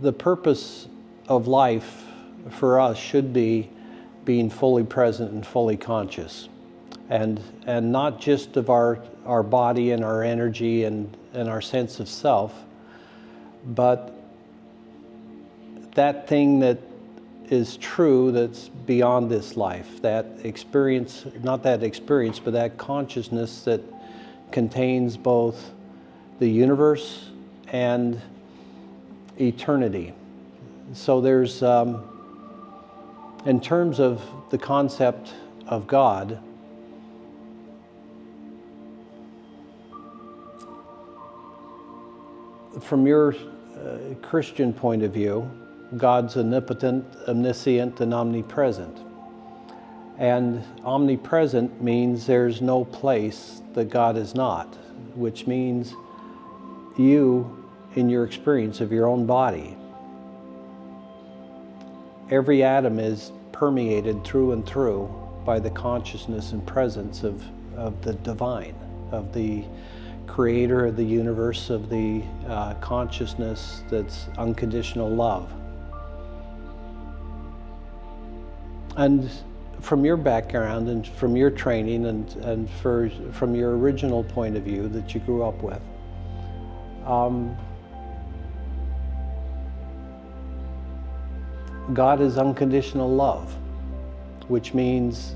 the purpose of life for us should be being fully present and fully conscious, and not just of our body and our energy and our sense of self, but that thing that is true, that's beyond this life, that experience, not that experience, but that consciousness that contains both the universe and eternity. So there's, in terms of the concept of God, from your Christian point of view, God's omnipotent, omniscient, and omnipresent. And omnipresent means there's no place that God is not, which means you, in your experience of your own body, every atom is permeated through and through by the consciousness and presence of the divine, of the creator of the universe, of the consciousness that's unconditional love. And from your background and from your training and from your original point of view that you grew up with, God is unconditional love, which means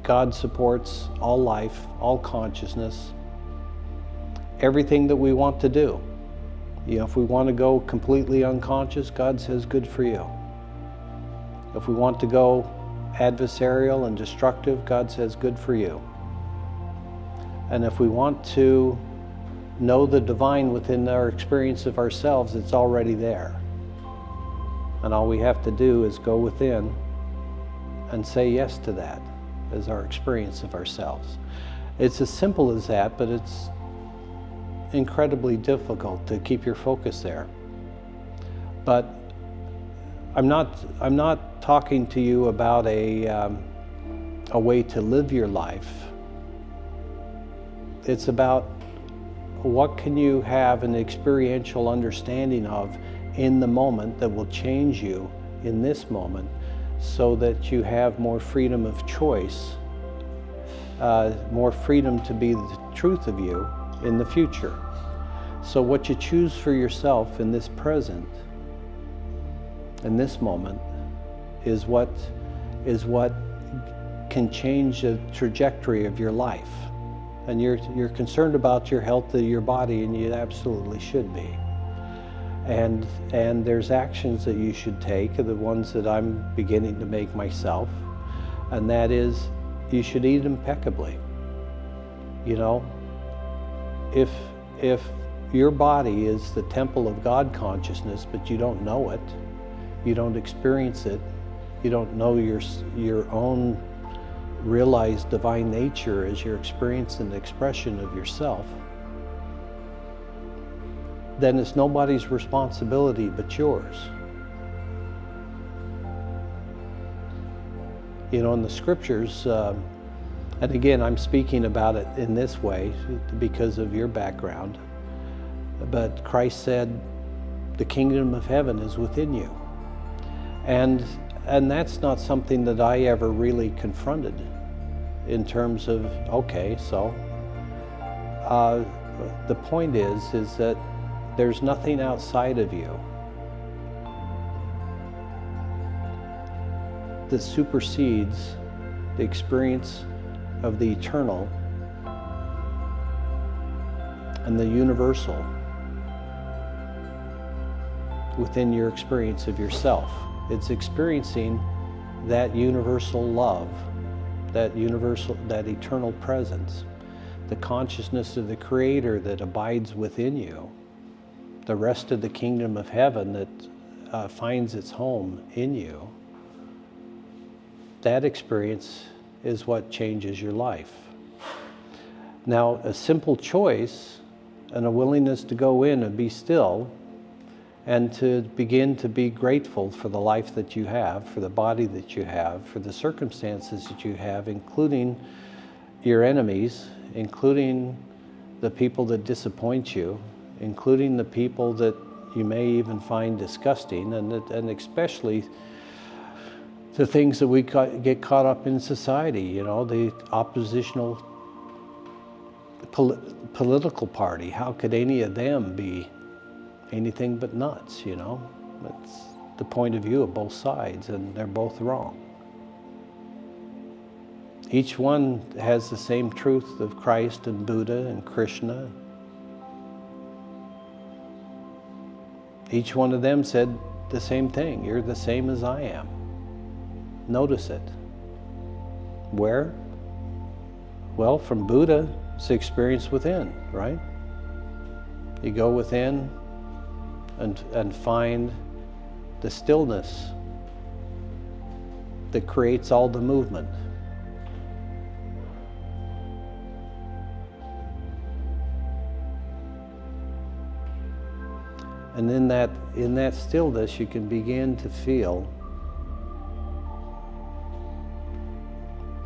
God supports all life, all consciousness, everything that we want to do. You know, if we want to go completely unconscious, God says, good for you. If we want to go adversarial and destructive, God says, good for you. And if we want to know the divine within our experience of ourselves, it's already there. And all we have to do is go within and say yes to that as our experience of ourselves. It's as simple as that, but it's incredibly difficult to keep your focus there. But I'm not talking to you about a way to live your life. It's about what can you have an experiential understanding of in the moment that will change you in this moment, so that you have more freedom of choice, more freedom to be the truth of you in the future. So what you choose for yourself in this present, in this moment, is what can change the trajectory of your life. And you're concerned about your health of your body, and you absolutely should be. And there's actions that you should take, the ones that I'm beginning to make myself, and that is, you should eat impeccably. You know, if your body is the temple of God consciousness, but you don't know it, you don't experience it, you don't know your own realized divine nature as your experience and expression of yourself, then it's nobody's responsibility but yours. You know, in the scriptures, and again, I'm speaking about it in this way because of your background, but Christ said, the kingdom of heaven is within you. And that's not something that I ever really confronted in terms of, okay, so the point is that there's nothing outside of you that supersedes the experience of the eternal and the universal within your experience of yourself. It's experiencing that universal love, that eternal presence, the consciousness of the Creator that abides within you, the rest of the kingdom of heaven that finds its home in you. That experience is what changes your life. Now, a simple choice and a willingness to go in and be still and to begin to be grateful for the life that you have, for the body that you have, for the circumstances that you have, including your enemies, including the people that disappoint you, including the people that you may even find disgusting, and especially the things that we get caught up in society, you know, the oppositional political party. How could any of them be anything but nuts, you know? It's the point of view of both sides, and they're both wrong. Each one has the same truth of Christ and Buddha and Krishna. Each one of them said the same thing. You're the same as I am. Notice it. Where? Well, from Buddha, it's experience within, right? You go within and find the stillness that creates all the movement. And in that stillness, you can begin to feel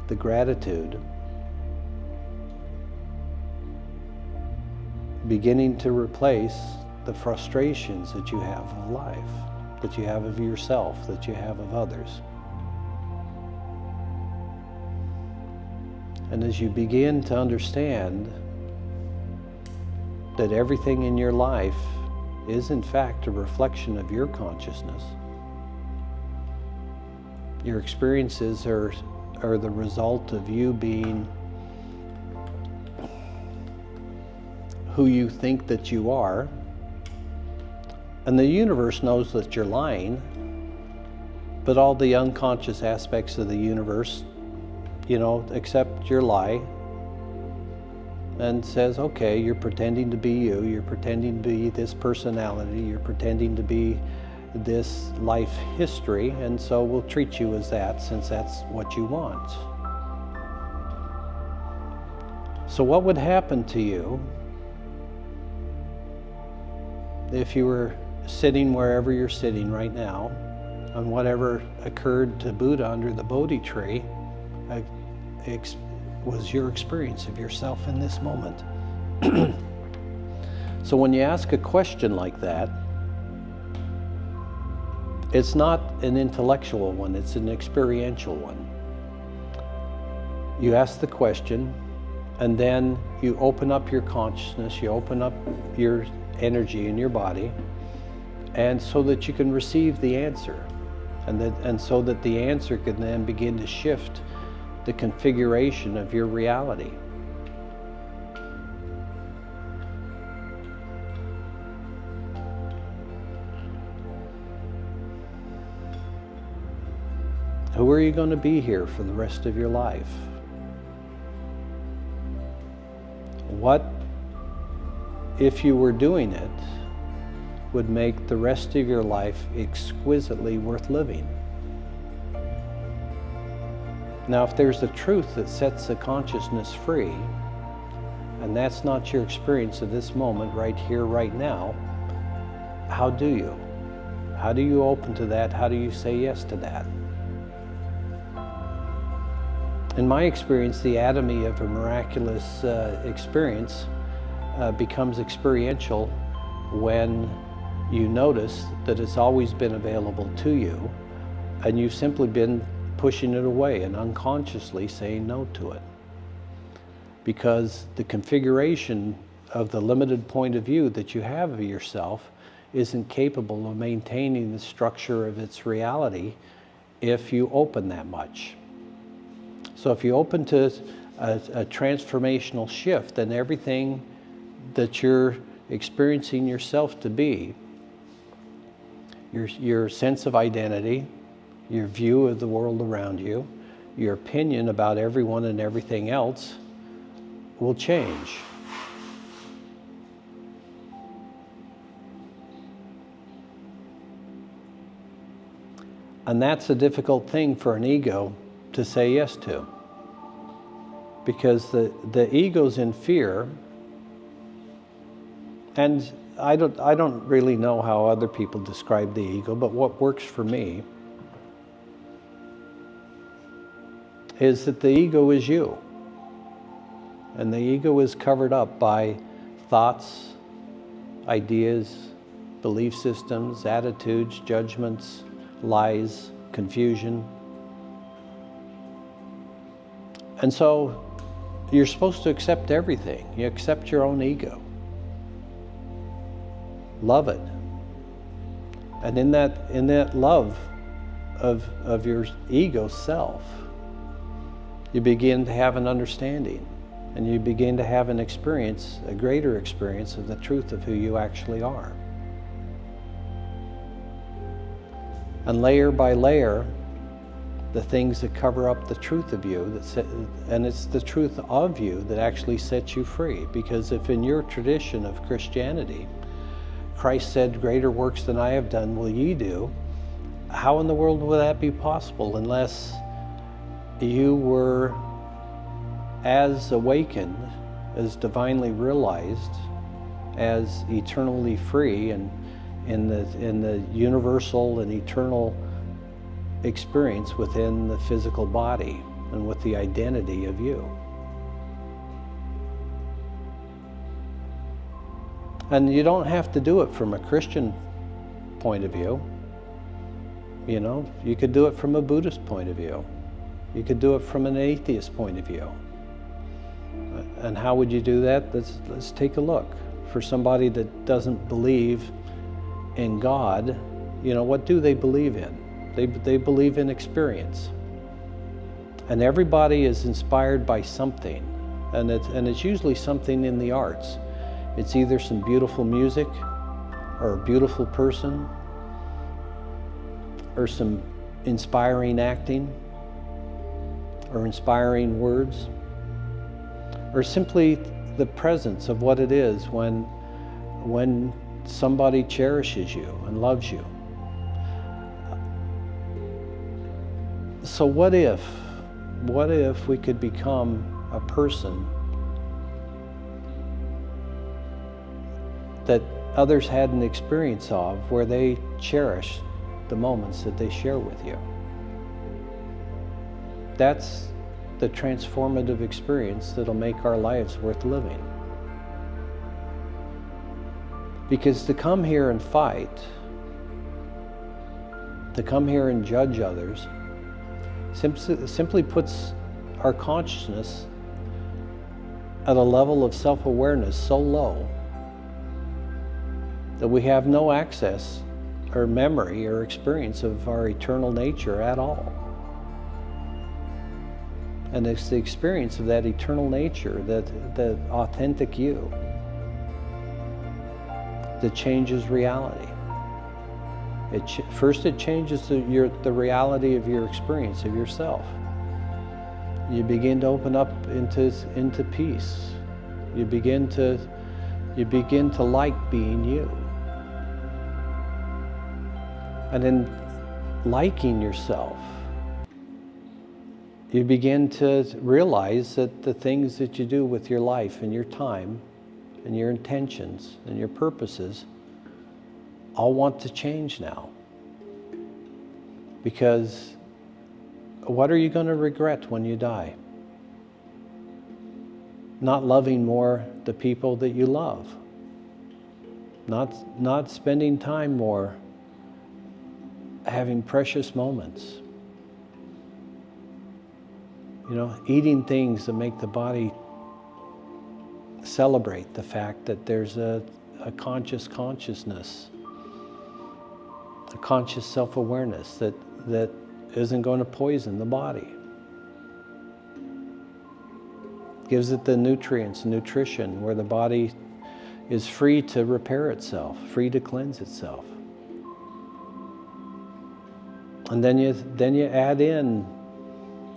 the gratitude beginning to replace the frustrations that you have of life, that you have of yourself, that you have of others. And as you begin to understand that everything in your life is in fact a reflection of your consciousness, your experiences are the result of you being who you think that you are, and the universe knows that you're lying, but all the unconscious aspects of the universe, you know, accept your lie and says, okay, you're pretending to be you, you're pretending to be this personality, you're pretending to be this life history, and so we'll treat you as that since that's what you want. So what would happen to you if you were sitting wherever you're sitting right now, and whatever occurred to Buddha under the Bodhi tree was your experience of yourself in this moment? So when you ask a question like that, it's not an intellectual one, it's an experiential one. You ask the question, and then you open up your consciousness, you open up your energy in your body, and so that you can receive the answer, and so that the answer can then begin to shift the configuration of your reality. Who are you going to be here for the rest of your life? What, if you were doing it, would make the rest of your life exquisitely worth living? Now, if there's a truth that sets the consciousness free, and that's not your experience of this moment, right here, right now, how do you? How do you open to that? How do you say yes to that? In my experience, the anatomy of a miraculous experience becomes experiential when you notice that it's always been available to you, and you've simply been pushing it away and unconsciously saying no to it. Because the configuration of the limited point of view that you have of yourself isn't capable of maintaining the structure of its reality if you open that much. So if you open to a transformational shift, then everything that you're experiencing yourself to be, your sense of identity, your view of the world around you, your opinion about everyone and everything else will change. And that's a difficult thing for an ego to say yes to, because the ego's in fear. And I don't really know how other people describe the ego, but what works for me is that the ego is you, and the ego is covered up by thoughts, ideas, belief systems, attitudes, judgments, lies, confusion. And so you're supposed to accept everything. You accept your own ego. Love it. And in that love of your ego self, you begin to have an understanding, and you begin to have an experience, a greater experience of the truth of who you actually are. And layer by layer, the things that cover up the truth of you, and it's the truth of you that actually sets you free. Because if in your tradition of Christianity, Christ said, "Greater works than I have done will ye do," how in the world would that be possible unless you were as awakened, as divinely realized, as eternally free, and in the universal and eternal experience within the physical body and with the identity of you. And you don't have to do it from a Christian point of view. You know, you could do it from a Buddhist point of view. You could do it from an atheist point of view. And how would you do that? Let's take a look. For somebody that doesn't believe in God, you know, what do they believe in? They believe in experience. And everybody is inspired by something. And it's usually something in the arts. It's either some beautiful music, or a beautiful person, or some inspiring acting, or inspiring words, or simply the presence of what it is when somebody cherishes you and loves you. So what if we could become a person that others had an experience of, where they cherish the moments that they share with you? That's the transformative experience that'll make our lives worth living. Because to come here and fight, to come here and judge others, simply puts our consciousness at a level of self-awareness so low that we have no access or memory or experience of our eternal nature at all. And it's the experience of that eternal nature, that authentic you, that changes reality. First it changes the reality of your experience of yourself. You begin to open up into peace. You begin to like being you. And in liking yourself, you begin to realize that the things that you do with your life and your time and your intentions and your purposes all want to change now. Because what are you going to regret when you die? Not loving more the people that you love. Not spending time more having precious moments. You know, eating things that make the body celebrate the fact that there's a conscious consciousness, a conscious self-awareness that isn't going to poison the body. Gives it the nutrients, nutrition, where the body is free to repair itself, free to cleanse itself. And then you add in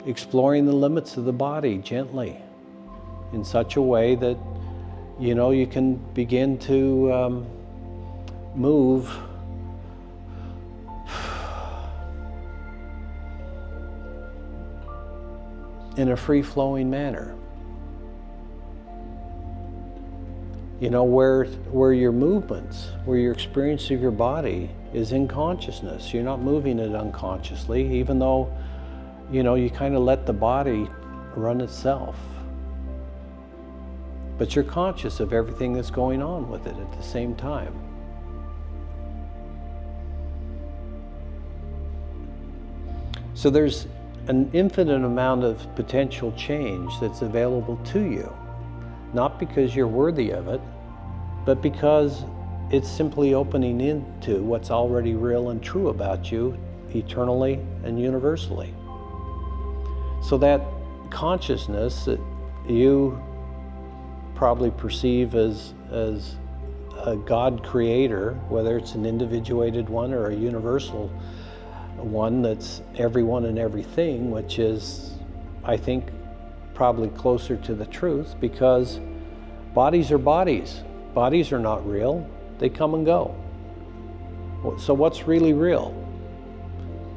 exploring the limits of the body gently, in such a way that, you know, you can begin to move in a free-flowing manner. You know, where your movements, where your experience of your body is in consciousness. You're not moving it unconsciously, even though, you know, you kind of let the body run itself. But you're conscious of everything that's going on with it at the same time. So there's an infinite amount of potential change that's available to you, not because you're worthy of it, but because it's simply opening into what's already real and true about you eternally and universally. So that consciousness that you probably perceive as a God creator, whether it's an individuated one or a universal one that's everyone and everything, which is, I think, probably closer to the truth, because bodies are bodies. Bodies are not real. They come and go. So what's really real?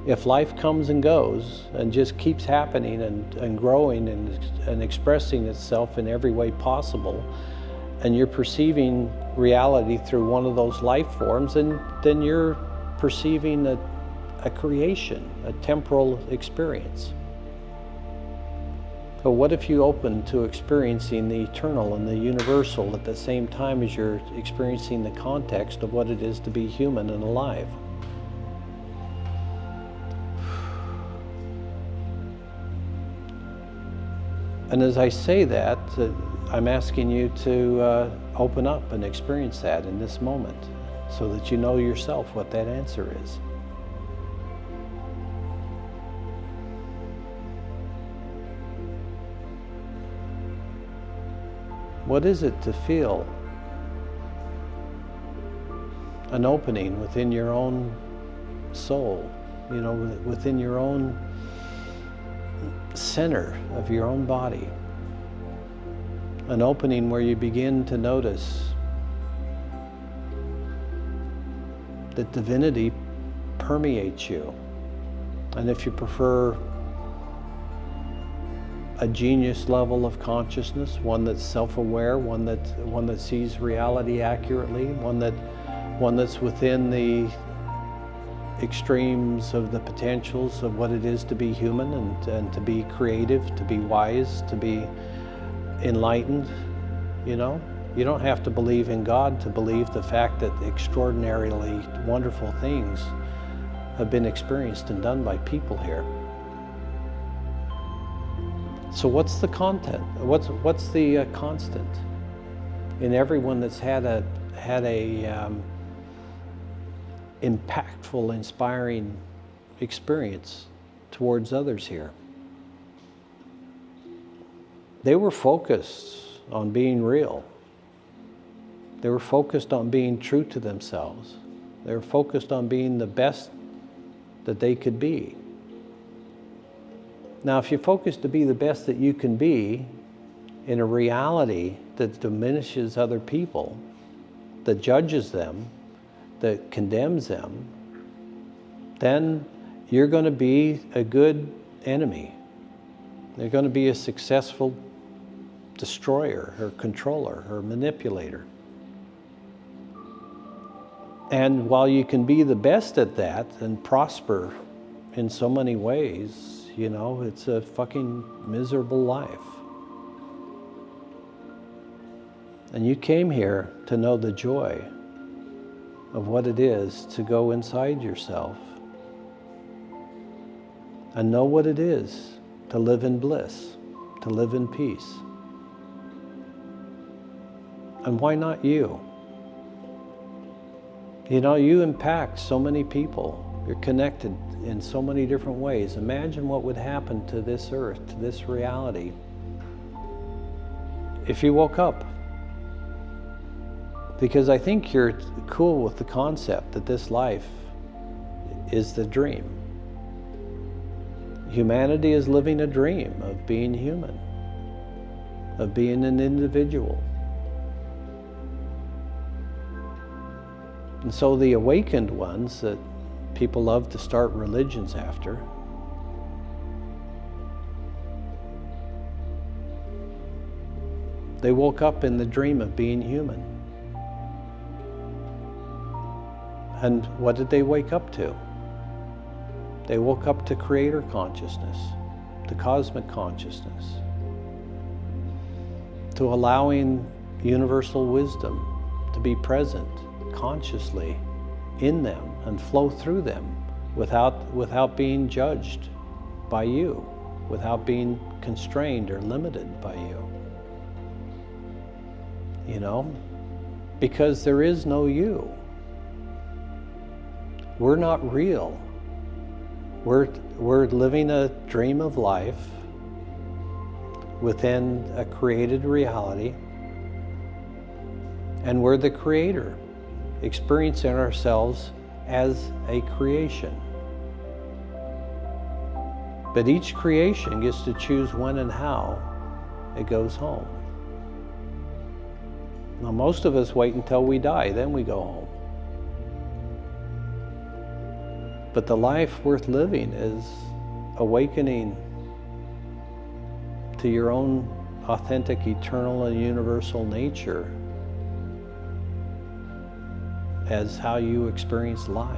If life comes and goes and just keeps happening and growing and expressing itself in every way possible, and you're perceiving reality through one of those life forms, then you're perceiving a creation, a temporal experience. But what if you open to experiencing the eternal and the universal at the same time as you're experiencing the context of what it is to be human and alive? And as I say that, I'm asking you to open up and experience that in this moment, so that you know yourself what that answer is. What is it to feel an opening within your own soul, within your own center of your own body? An opening where you begin to notice that divinity permeates you. And if you prefer a genius level of consciousness, one that's self-aware, one that sees reality accurately, one that's within the extremes of the potentials of what it is to be human and to be creative, to be wise, to be enlightened. You don't have to believe in God to believe the fact that extraordinarily wonderful things have been experienced and done by people here. So what's the content? What's the constant in everyone that's had a impactful, inspiring experience towards others here? They were focused on being real. They were focused on being true to themselves. They were focused on being the best that they could be. Now, if you're focused to be the best that you can be in a reality that diminishes other people, that judges them, that condemns them, then you're going to be a good enemy. You're going to be a successful destroyer or controller or manipulator. And while you can be the best at that and prosper in so many ways, it's a fucking miserable life. And you came here to know the joy of what it is to go inside yourself and know what it is to live in bliss, to live in peace. And why not you? You impact so many people. You're connected in so many different ways. Imagine what would happen to this earth, to this reality, if you woke up. Because I think you're cool with the concept that this life is the dream. Humanity is living a dream of being human, of being an individual. And so the awakened ones that people love to start religions after, they woke up in the dream of being human. And what did they wake up to? They woke up to creator consciousness, to cosmic consciousness, to allowing universal wisdom to be present consciously in them and flow through them without being judged by you, without being constrained or limited by you. You know? Because there is no you. We're not real. We're living a dream of life within a created reality, and we're the creator, experiencing ourselves as a creation. But each creation gets to choose when and how it goes home. Now, most of us wait until we die, then we go home. But the life worth living is awakening to your own authentic, eternal, and universal nature as how you experience life.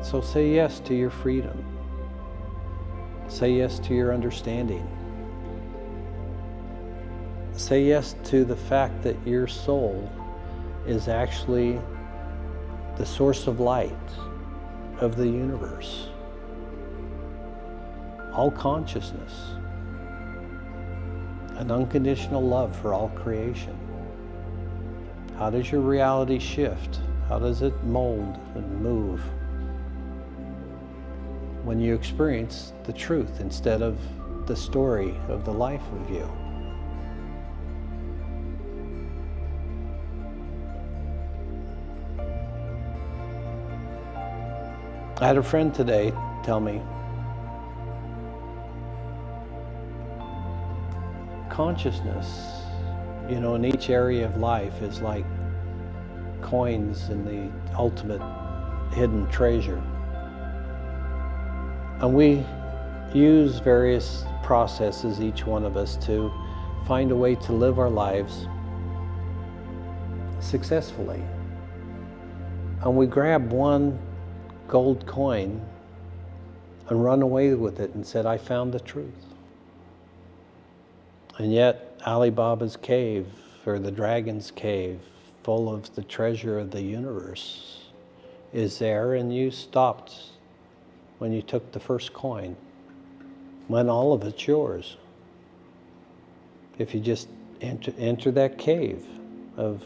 So say yes to your freedom. Say yes to your understanding. Say yes to the fact that your soul is actually the source of light of the universe. All consciousness. An unconditional love for all creation. How does your reality shift? How does it mold and move when you experience the truth instead of the story of the life of you? I had a friend today tell me, consciousness, you know, in each area of life is like coins in the ultimate hidden treasure. And we use various processes, each one of us, to find a way to live our lives successfully. And we grab one gold coin and run away with it and said, I found the truth. And yet Alibaba's cave, or the dragon's cave, full of the treasure of the universe, is there, and you stopped when you took the first coin, when all of it's yours. If you just enter that cave of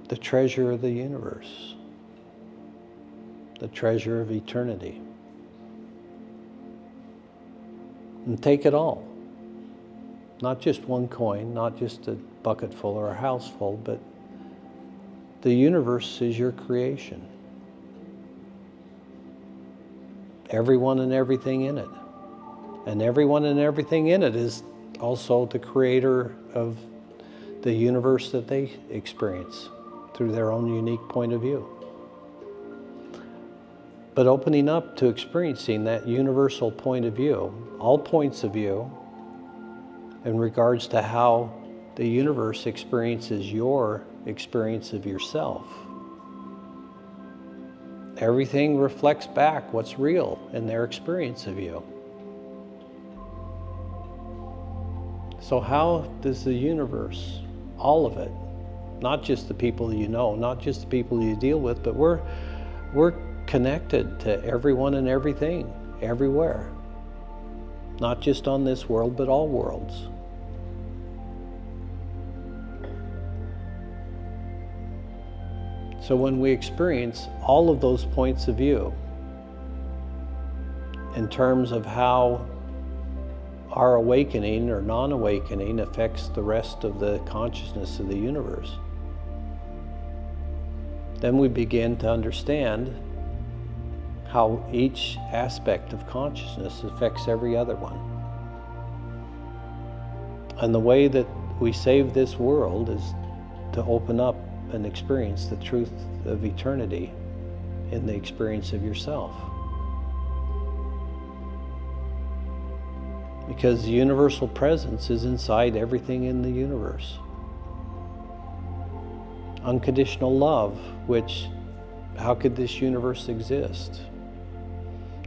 the treasure of the universe, the treasure of eternity, and take it all. Not just one coin, not just a bucket full or a house full, but the universe is your creation. Everyone and everything in it. And everyone and everything in it is also the creator of the universe that they experience through their own unique point of view. But opening up to experiencing that universal point of view, all points of view, in regards to how the universe experiences your experience of yourself. Everything reflects back what's real in their experience of you. So how does the universe, all of it, not just the people you know, not just the people you deal with, but we're connected to everyone and everything, everywhere. Not just on this world, but all worlds. So when we experience all of those points of view in terms of how our awakening or non-awakening affects the rest of the consciousness of the universe, then we begin to understand how each aspect of consciousness affects every other one. And the way that we save this world is to open up and experience the truth of eternity in the experience of yourself. Because the universal presence is inside everything in the universe. Unconditional love, which, how could this universe exist?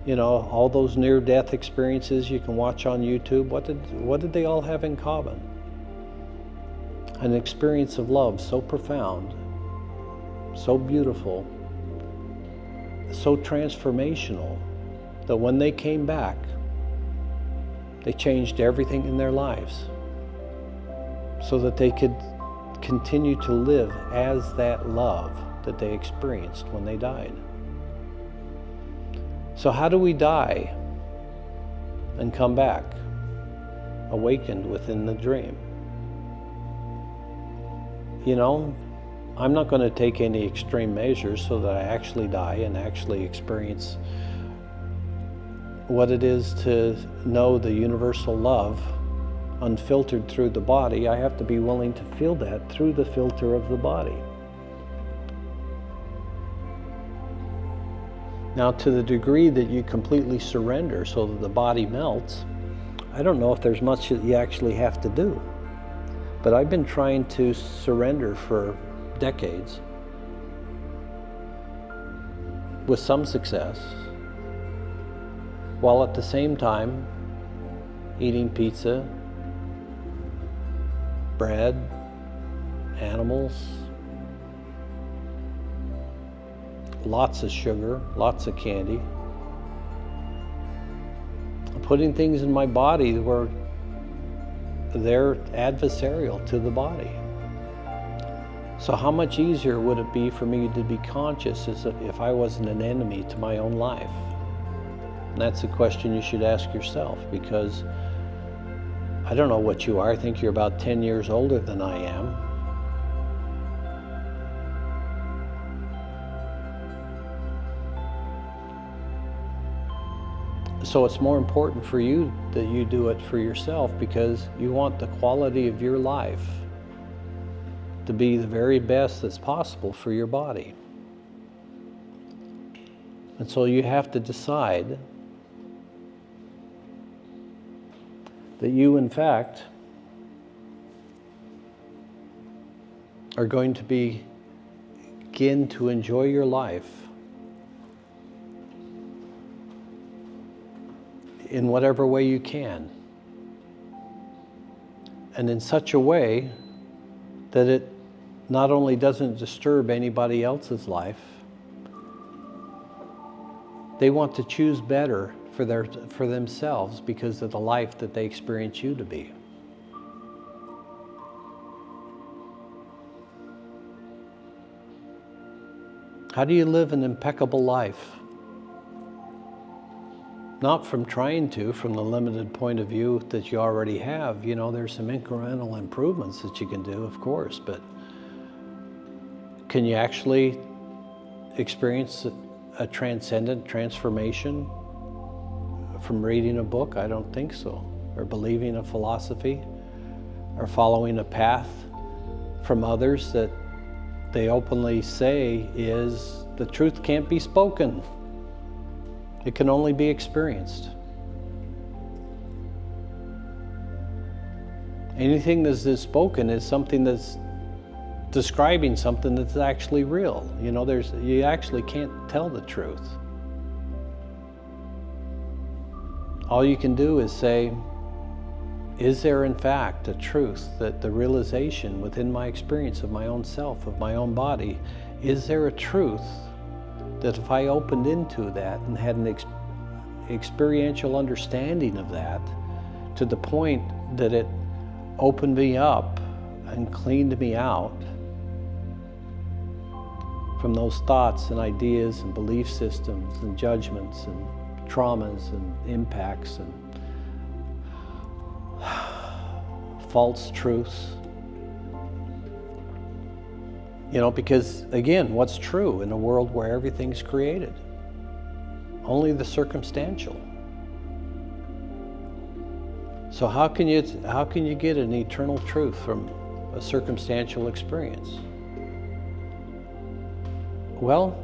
You know, all those near-death experiences you can watch on YouTube, what did they all have in common? an experience of love so profound, so beautiful, so transformational, that when they came back, they changed everything in their lives so that they could continue to live as that love that they experienced when they died. So how do we die and come back, awakened within the dream? You know, I'm not going to take any extreme measures so that I actually die and actually experience what it is to know the universal love unfiltered through the body. I have to be willing to feel that through the filter of the body. Now, to the degree that you completely surrender so that the body melts, I don't know if there's much that you actually have to do. But I've been trying to surrender for decades with some success, while at the same time eating pizza, bread, animals, lots of sugar, lots of candy, putting things in my body where they're adversarial to the body. So how much easier would it be for me to be conscious as if I wasn't an enemy to my own life? And that's a question you should ask yourself, because I don't know what you are. I think you're about 10 years older than I am. So it's more important for you that you do it for yourself, because you want the quality of your life to be the very best that's possible for your body. And so you have to decide that you, in fact, are going to begin to enjoy your life in whatever way you can, and in such a way that it not only doesn't disturb anybody else's life, they want to choose better for themselves because of the life that they experience you to be. How do you live an impeccable life? Not from trying to, from the limited point of view that you already have. You know, there's some incremental improvements that you can do, of course, but can you actually experience a transcendent transformation from reading a book? I don't think so. Or believing a philosophy, or following a path from others that they openly say is the truth can't be spoken. It can only be experienced. Anything that is spoken is something that's describing something that's actually real. You know, you actually can't tell the truth. All you can do is say, is there in fact a truth, that the realization within my experience of my own self, of my own body, is there a truth that if I opened into that and had an experiential understanding of that to the point that it opened me up and cleaned me out from those thoughts and ideas and belief systems and judgments and traumas and impacts and false truths. You know, because again, what's true in a world where everything's created? Only the circumstantial. So how can you get an eternal truth from a circumstantial experience? Well,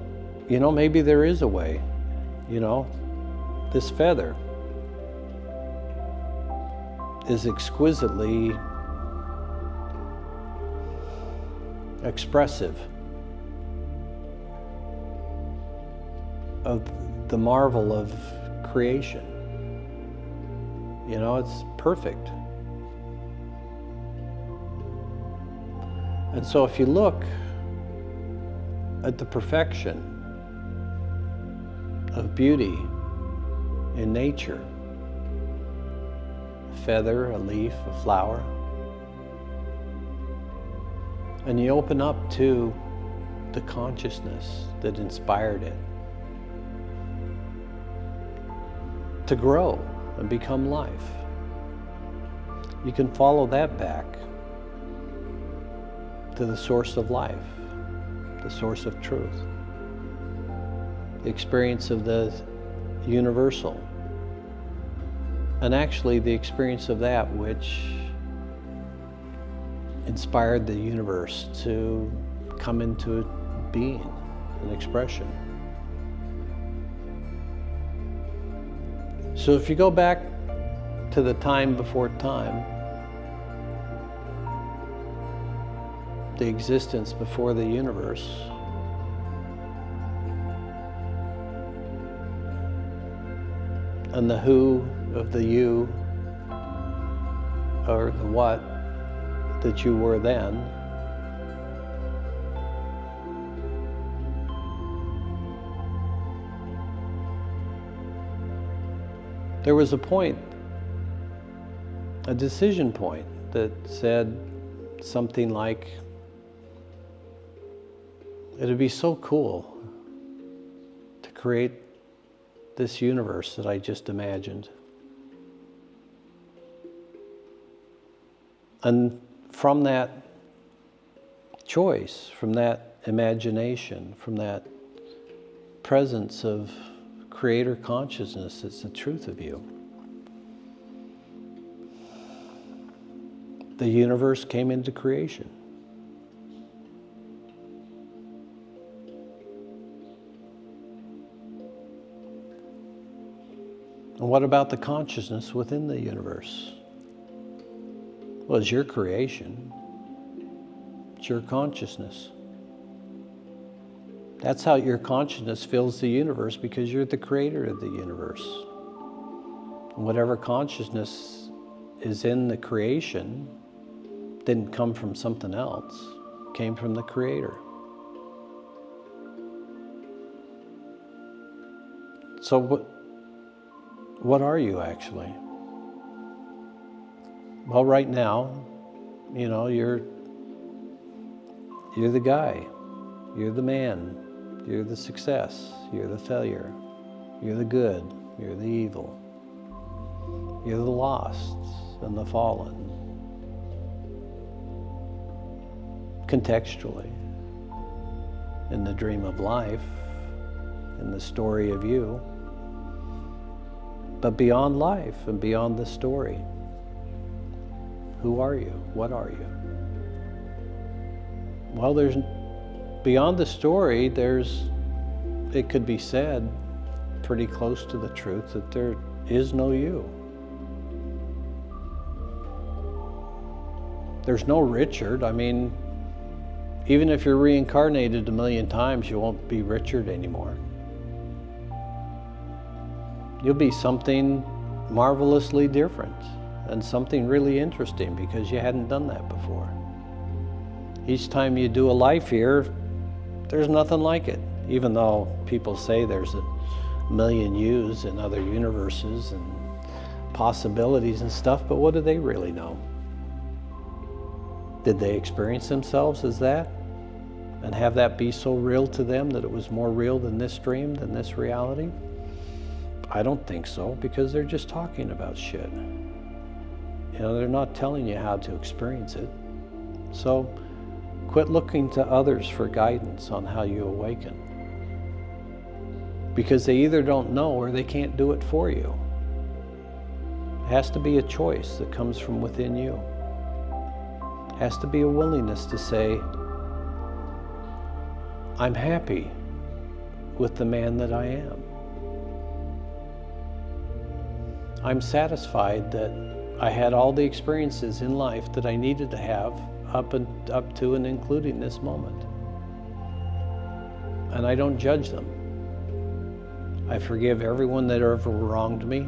you know, maybe there is a way. You know, this feather is exquisitely expressive of the marvel of creation. You know, it's perfect. And so if you look at the perfection of beauty in nature, a feather, a leaf, a flower, and you open up to the consciousness that inspired it to grow and become life, you can follow that back to the source of life, the source of truth, the experience of the universal, and actually the experience of that which inspired the universe to come into being, an expression. So if you go back to the time before time, the existence before the universe, and the who of the you, or the what that you were then, there was a point, a decision point that said something like, it'd be so cool to create this universe that I just imagined. And from that choice, from that imagination, from that presence of creator consciousness, it's the truth of you, the universe came into creation. And what about the consciousness within the universe? Well, it's your creation. It's your consciousness. That's how your consciousness fills the universe, because you're the creator of the universe. And whatever consciousness is in the creation didn't come from something else, it came from the creator. So what are you actually? Well, right now, you know, you're the guy, you're the man, you're the success, you're the failure, you're the good, you're the evil, you're the lost and the fallen. Contextually, in the dream of life, in the story of you, but beyond life and beyond the story, who are you? What are you? Well, there's beyond the story, it could be said pretty close to the truth that there is no you. There's no Richard. I mean, even if you're reincarnated 1,000,000 times, you won't be Richard anymore. You'll be something marvelously different and something really interesting, because you hadn't done that before. Each time you do a life here, there's nothing like it, even though people say there's 1,000,000 yous in other universes and possibilities and stuff, but what do they really know? Did they experience themselves as that and have that be so real to them that it was more real than this dream, than this reality? I don't think so, because they're just talking about shit. You know, they're not telling you how to experience it. So quit looking to others for guidance on how you awaken, because they either don't know or they can't do it for you. It has to be a choice that comes from within you. It has to be a willingness to say, I'm happy with the man that I am. I'm satisfied that I had all the experiences in life that I needed to have up to and including this moment. And I don't judge them. I forgive everyone that ever wronged me.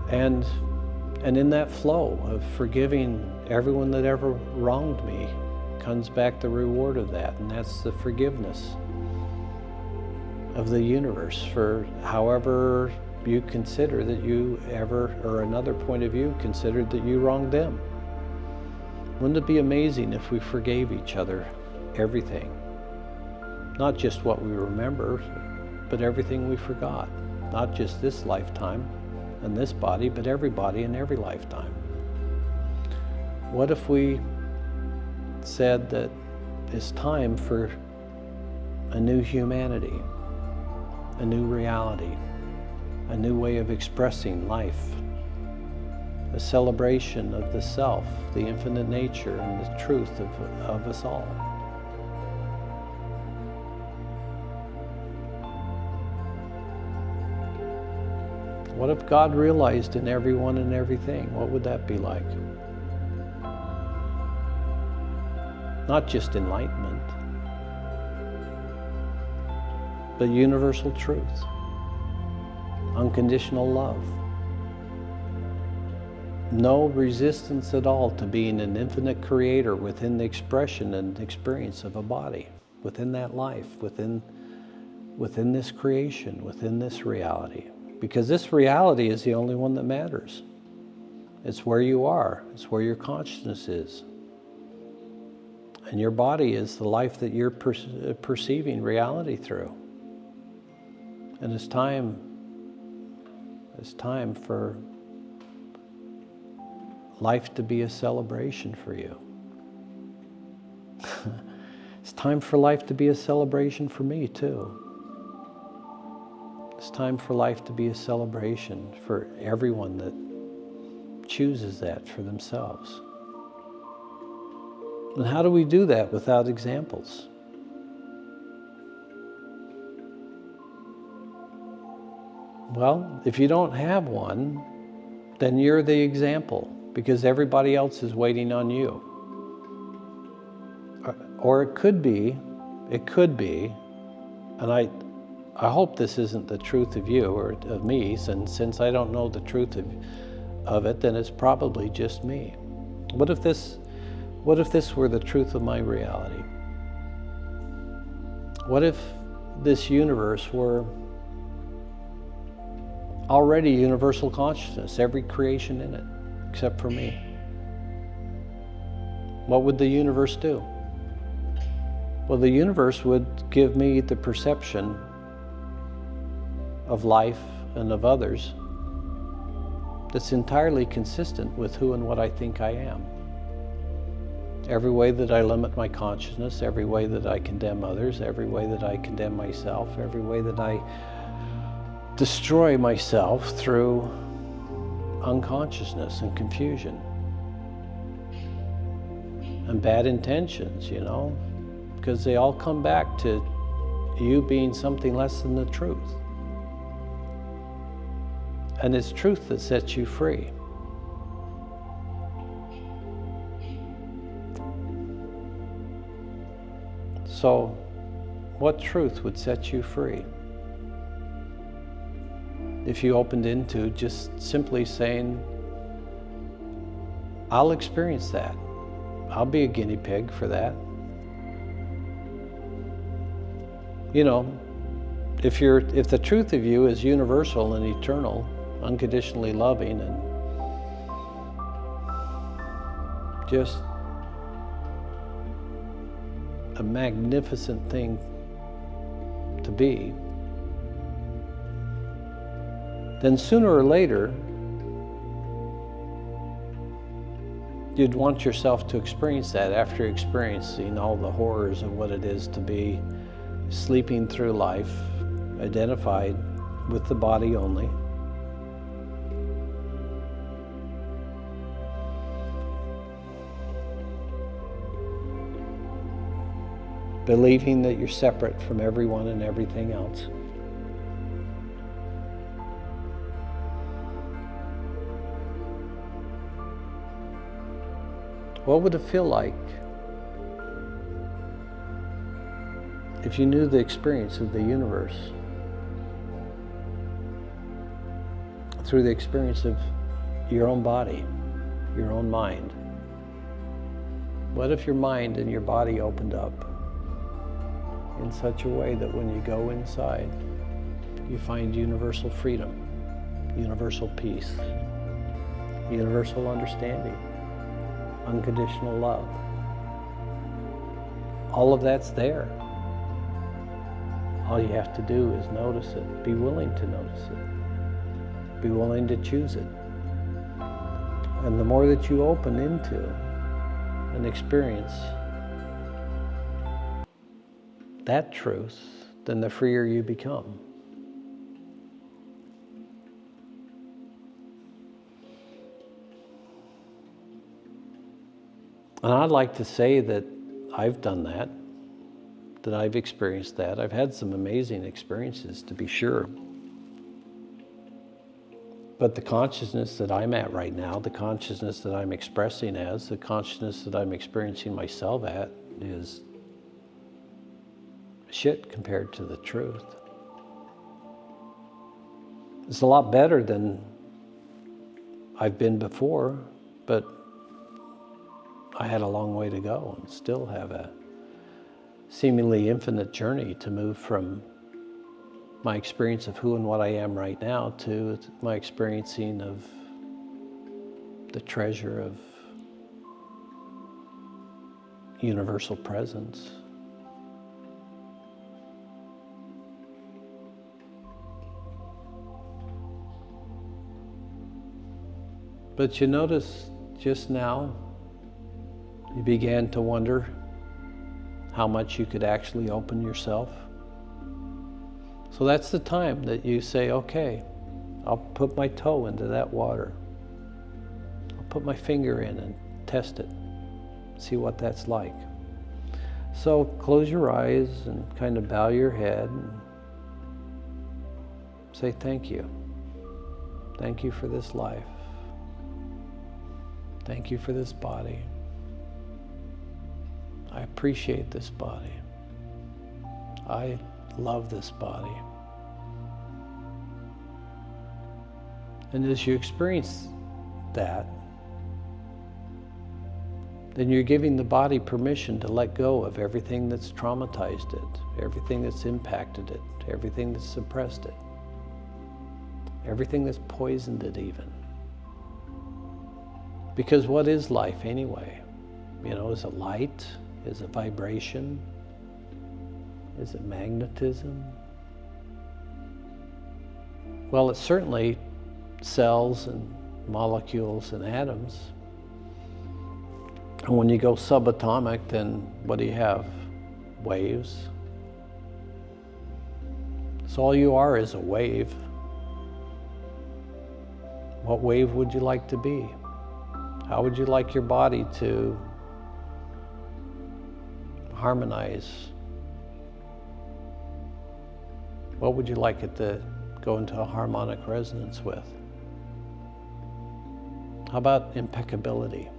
And in that flow of forgiving everyone that ever wronged me comes back the reward of that, and that's the forgiveness of the universe for however you consider that you ever, or another point of view, considered that you wronged them. Wouldn't it be amazing if we forgave each other everything? Not just what we remember, but everything we forgot. Not just this lifetime and this body, but every body in every lifetime. What if we said that it's time for a new humanity, a new reality, a new way of expressing life, a celebration of the self, the infinite nature, and the truth of us all? What if God realized in everyone and everything? What would that be like? Not just enlightenment, but universal truth, unconditional love. No resistance at all to being an infinite creator within the expression and experience of a body, within that life, within this creation, within this reality. Because this reality is the only one that matters. It's where you are, it's where your consciousness is. And your body is the life that you're perceiving reality through. And it's time for life to be a celebration for you. It's time for life to be a celebration for me too. It's time for life to be a celebration for everyone that chooses that for themselves. And how do we do that without examples? Well, if you don't have one, then you're the example, because everybody else is waiting on you. Or it could be, and I hope this isn't the truth of you or of me, since I don't know the truth of it, then it's probably just me. What if this were the truth of my reality? What if this universe were already universal consciousness, every creation in it, except for me? What would the universe do? Well, the universe would give me the perception of life and of others that's entirely consistent with who and what I think I am. Every way that I limit my consciousness, every way that I condemn others, every way that I condemn myself, every way that I destroy myself through unconsciousness and confusion and bad intentions, because they all come back to you being something less than the truth. And it's truth that sets you free. So, what truth would set you free? If you opened into just simply saying, I'll experience that. I'll be a guinea pig for that. If the truth of you is universal and eternal, unconditionally loving, and just a magnificent thing to be, then sooner or later you'd want yourself to experience that after experiencing all the horrors of what it is to be sleeping through life, identified with the body only. Believing that you're separate from everyone and everything else. What would it feel like if you knew the experience of the universe through the experience of your own body, your own mind? What if your mind and your body opened up in such a way that when you go inside, you find universal freedom, universal peace, universal understanding, unconditional love. All of that's there. All you have to do is notice it. Be willing to notice it. Be willing to choose it. And the more that you open into and experience that truth, then the freer you become. And I'd like to say that I've done that I've experienced that. I've had some amazing experiences, to be sure. But the consciousness that I'm at right now, the consciousness that I'm expressing as, the consciousness that I'm experiencing myself at is shit compared to the truth. It's a lot better than I've been before, but I had a long way to go and still have a seemingly infinite journey to move from my experience of who and what I am right now to my experiencing of the treasure of universal presence. But you notice just now, you began to wonder how much you could actually open yourself. So that's the time that you say, okay, I'll put my toe into that water. I'll put my finger in and test it, see what that's like. So close your eyes and kind of bow your head and say thank you. Thank you for this life. Thank you for this body. I appreciate this body. I love this body. And as you experience that, then you're giving the body permission to let go of everything that's traumatized it, everything that's impacted it, everything that's suppressed it, everything that's poisoned it even. Because what is life anyway? You know, is it light? Is it vibration? Is it magnetism? Well, it's certainly cells and molecules and atoms. And when you go subatomic, then what do you have? Waves. So all you are is a wave. What wave would you like to be? How would you like your body to harmonize? What would you like it to go into a harmonic resonance with? How about impeccability?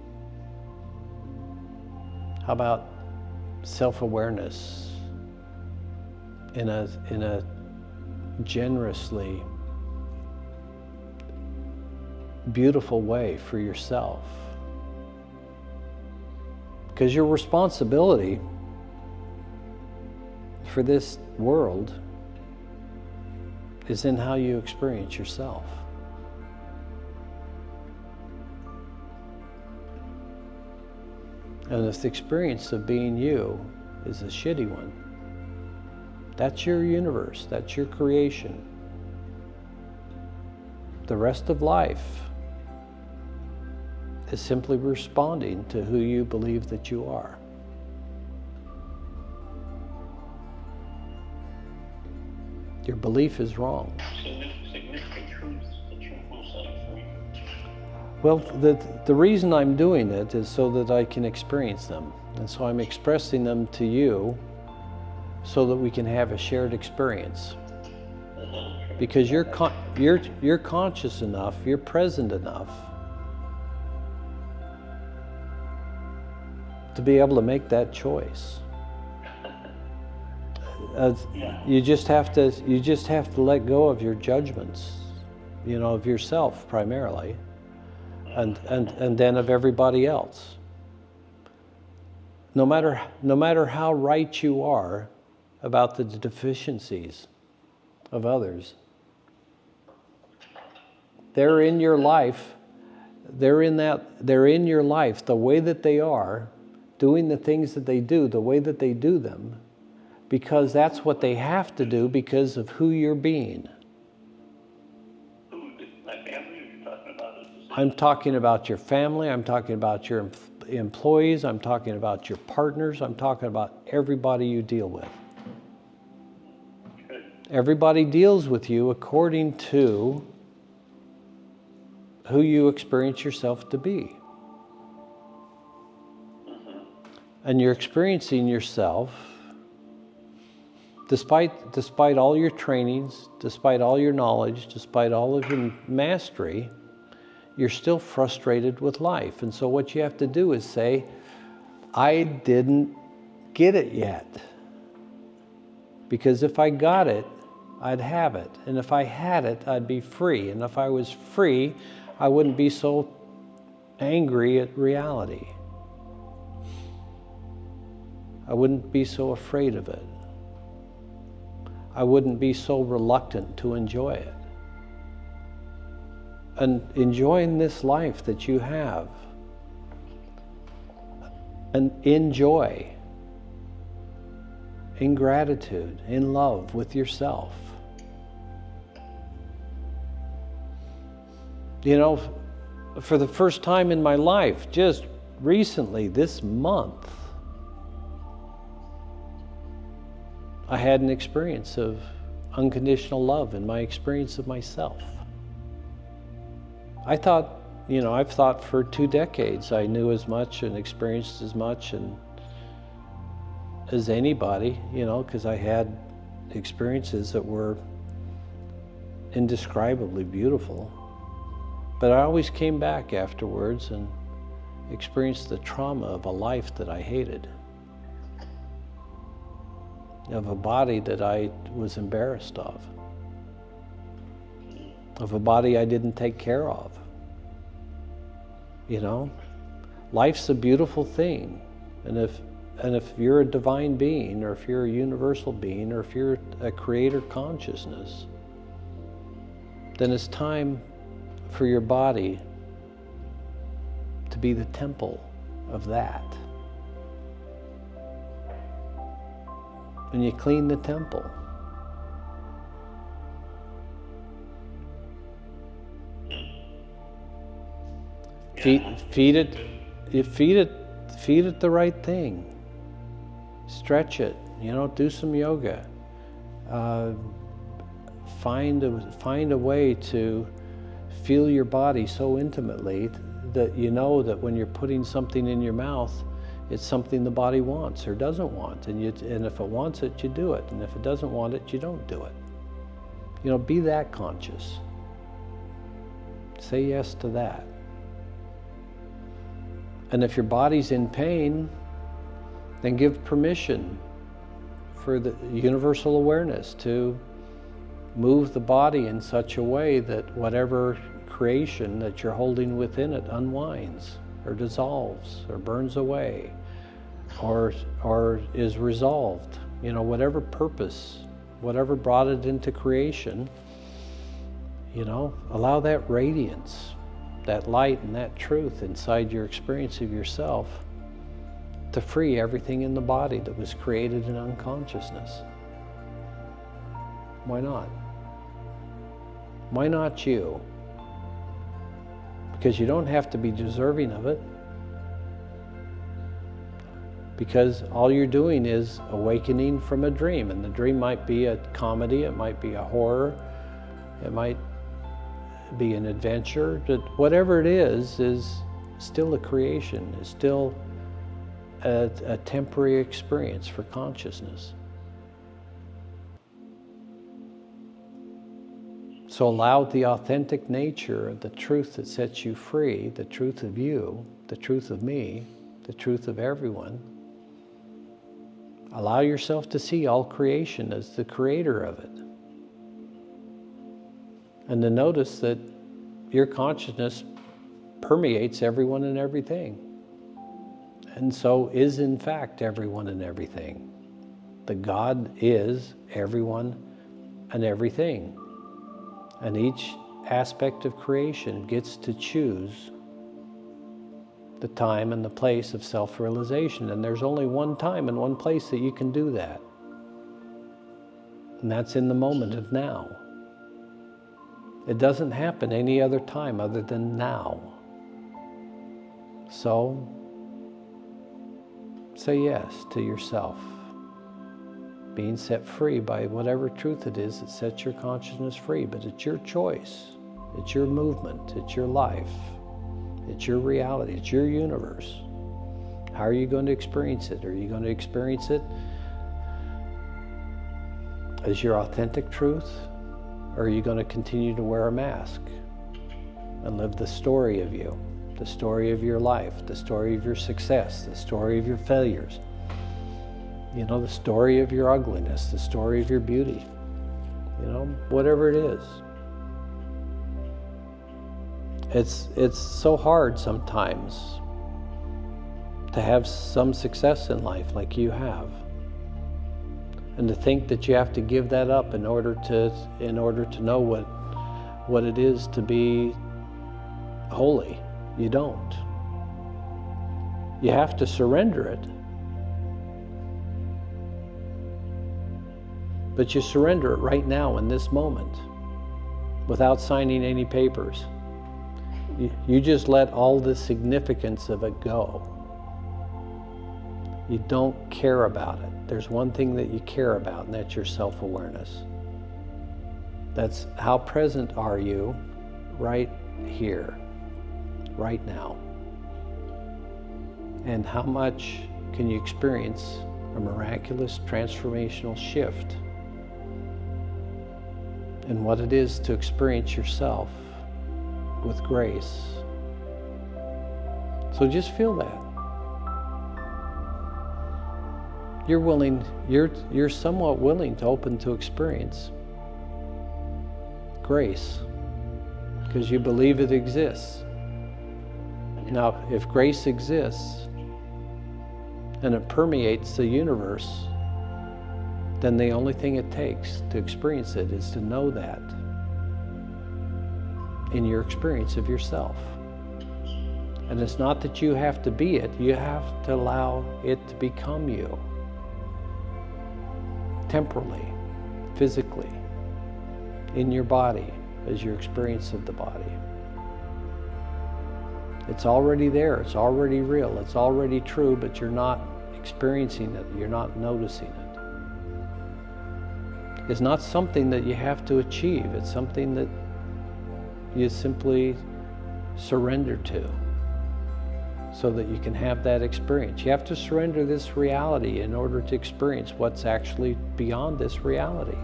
How about self-awareness in a generously beautiful way for yourself? Because your responsibility for this world is in how you experience yourself. And if the experience of being you is a shitty one, that's your universe, that's your creation. The rest of life is simply responding to who you believe that you are. Your belief is wrong. Significant truths that you will set free. Well, the reason I'm doing it is so that I can experience them. And so I'm expressing them to you so that we can have a shared experience. Because you're conscious enough, you're present enough to be able to make that choice. You just have to let go of your judgments, you know, of yourself primarily, and then of everybody else. no matter how right you are about the deficiencies of others, they're in your life. They're in your life the way that they are, doing the things that they do, the way that they do them, because that's what they have to do because of who you're being. My family, are you talking about? I'm talking about your family, I'm talking about your employees, I'm talking about your partners, I'm talking about everybody you deal with. Good. Everybody deals with you according to who you experience yourself to be. And you're experiencing yourself, despite all your trainings, despite all your knowledge, despite all of your mastery, you're still frustrated with life. And so what you have to do is say, I didn't get it yet. Because if I got it, I'd have it. And if I had it, I'd be free. And if I was free, I wouldn't be so angry at reality. I wouldn't be so afraid of it. I wouldn't be so reluctant to enjoy it. And enjoying this life that you have, and in joy, in gratitude, in love with yourself. You know, for the first time in my life, just recently, this month, I had an experience of unconditional love in my experience of myself. I thought, I've thought for 2 decades I knew as much and experienced as much as anybody, because I had experiences that were indescribably beautiful. But I always came back afterwards and experienced the trauma of a life that I hated, of a body that I was embarrassed of a body I didn't take care of. Life's a beautiful thing, and if you're a divine being, or if you're a universal being, or if you're a creator consciousness, then it's time for your body to be the temple of that. And you clean the temple. Feed it the right thing. Stretch it, do some yoga. Find a way to feel your body so intimately that you know that when you're putting something in your mouth, it's something the body wants or doesn't want. And if it wants it, you do it. And if it doesn't want it, you don't do it. Be that conscious. Say yes to that. And if your body's in pain, then give permission for the universal awareness to move the body in such a way that whatever creation that you're holding within it unwinds or dissolves or burns away or is resolved. Whatever purpose, whatever brought it into creation, allow that radiance, that light and that truth inside your experience of yourself to free everything in the body that was created in unconsciousness. Why not? Why not you? Because you don't have to be deserving of it. Because all you're doing is awakening from a dream. And the dream might be a comedy, it might be a horror, it might be an adventure. Whatever it is still a creation, is still a temporary experience for consciousness. So allow the authentic nature of the truth that sets you free, the truth of you, the truth of me, the truth of everyone. Allow yourself to see all creation as the creator of it. And to notice that your consciousness permeates everyone and everything. and so is in fact everyone and everything. The God is everyone and everything. And each aspect of creation gets to choose the time and the place of self-realization. And there's only one time and one place that you can do that. And that's in the moment of now. It doesn't happen any other time other than now. So, say yes to yourself. Being set free by whatever truth it is that sets your consciousness free. But it's your choice. It's your movement. It's your life. It's your reality. It's your universe. How are you going to experience it? Are you going to experience it as your authentic truth? Or are you going to continue to wear a mask and live the story of you, the story of your life, the story of your success, the story of your failures, you know, the story of your ugliness, the story of your beauty, you know, whatever it is. It's so hard sometimes to have some success in life like you have, and to think that you have to give that up in order to know what it is to be holy. You don't. You have to surrender it. But you surrender it right now in this moment without signing any papers. You just let all the significance of it go. You don't care about it. There's one thing that you care about, and that's your self-awareness. That's how present are you right here, right now. And how much can you experience a miraculous transformational shift in what it is to experience yourself with grace. So just feel that. You're somewhat willing to open to experience grace because you believe it exists. Now, if grace exists and it permeates the universe, then the only thing it takes to experience it is to know that in your experience of yourself. And it's not that you have to be it, you have to allow it to become you. Temporally, physically, in your body, as your experience of the body. It's already there, it's already real, it's already true, but you're not experiencing it, you're not noticing it. It's not something that you have to achieve, it's something that you simply surrender to so that you can have that experience. You have to surrender this reality in order to experience what's actually beyond this reality,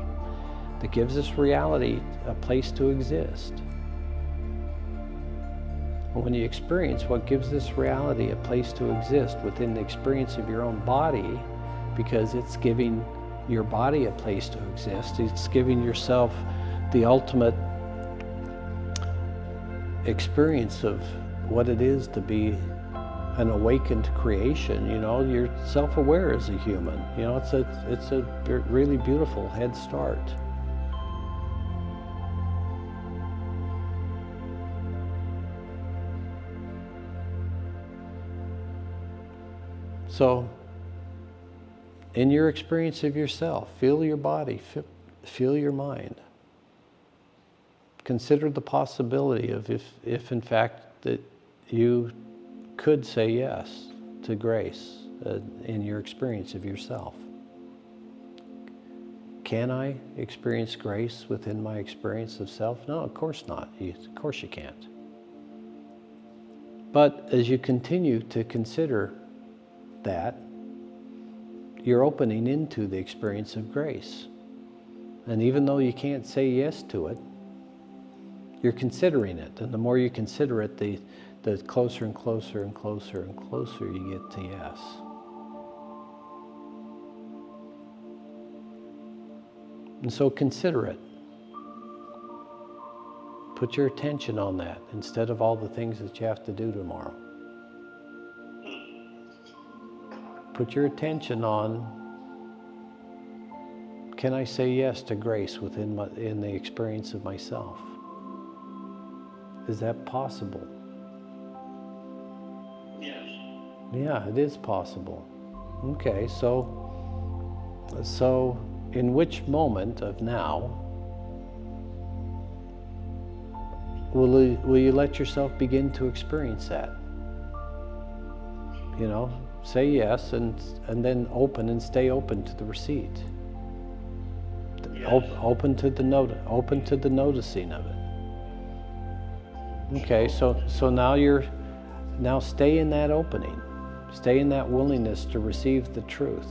that gives this reality a place to exist. And when you experience what gives this reality a place to exist within the experience of your own body, because it's giving your body a place to exist, it's giving yourself the ultimate experience of what it is to be an awakened creation. You know, you're self-aware as a human. You know, it's a really beautiful head start. So, in your experience of yourself, feel your body, feel your mind. Consider the possibility of if in fact that you could say yes to grace in your experience of yourself. Can I experience grace within my experience of self? No, of course not. Of course you can't. But as you continue to consider that, you're opening into the experience of grace. And even though you can't say yes to it, you're considering it. And the more you consider it, the closer and closer and closer and closer you get to yes. And so consider it. Put your attention on that instead of all the things that you have to do tomorrow. put your attention on, can I say yes to grace in the experience of myself? Is that possible? Yes. Yeah, it is possible. Okay, so in which moment of now will you let yourself begin to experience that? You know, say yes and then open and stay open to the receipt. Yes. Open to the noticing of it. Okay, so now stay in that opening. Stay in that willingness to receive the truth.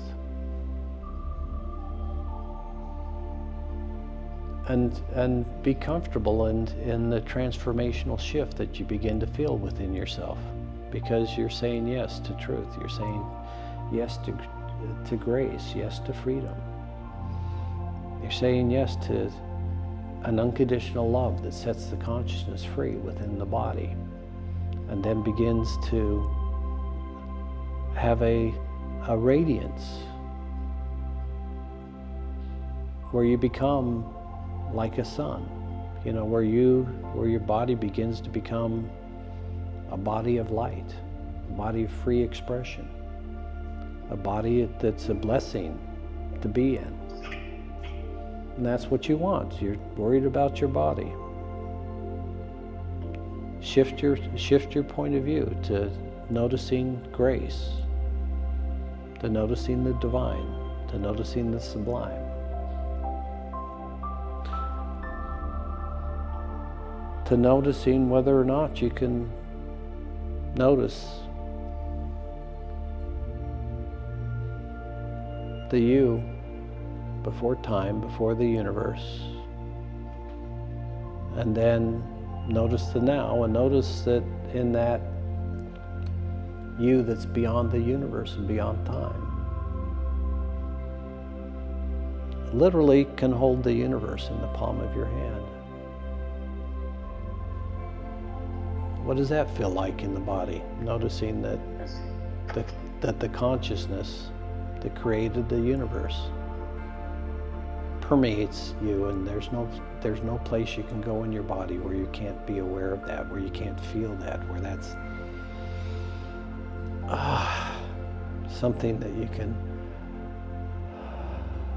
And be comfortable in the transformational shift that you begin to feel within yourself, because you're saying yes to truth. You're saying yes to grace, yes to freedom. You're saying yes to an unconditional love that sets the consciousness free within the body, and then begins to have a radiance where you become like a sun, you know, where your body begins to become a body of light, a body of free expression, a body that's a blessing to be in. And that's what you want. You're worried about your body. Shift your point of view to noticing grace, to noticing the divine, to noticing the sublime. To noticing whether or not you can notice the you before time, before the universe, and then notice the now, and notice that in that you that's beyond the universe and beyond time, literally can hold the universe in the palm of your hand. What does that feel like in the body? Noticing that the consciousness that created the universe permeates you, and there's no place you can go in your body where you can't be aware of that, where you can't feel that, where that's something that you can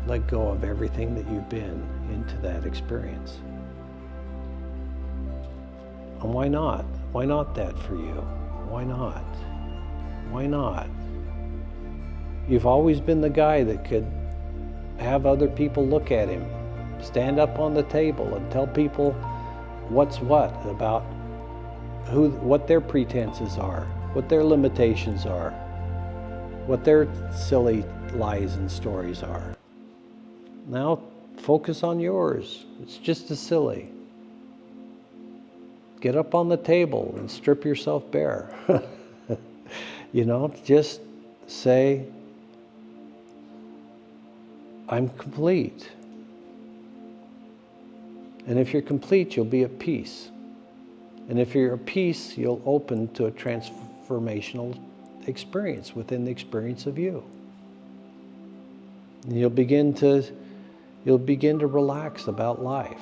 let go of everything that you've been into that experience. And why not? Why not that for you? Why not? Why not? You've always been the guy that could have other people look at him, stand up on the table and tell people what's what about what their pretenses are, what their limitations are, what their silly lies and stories are. Now focus on yours. It's just as silly. Get up on the table and strip yourself bare. You know, just say, I'm complete. And if you're complete, you'll be at peace. And if you're at peace, you'll open to a transformational experience within the experience of you. And you'll begin to relax about life.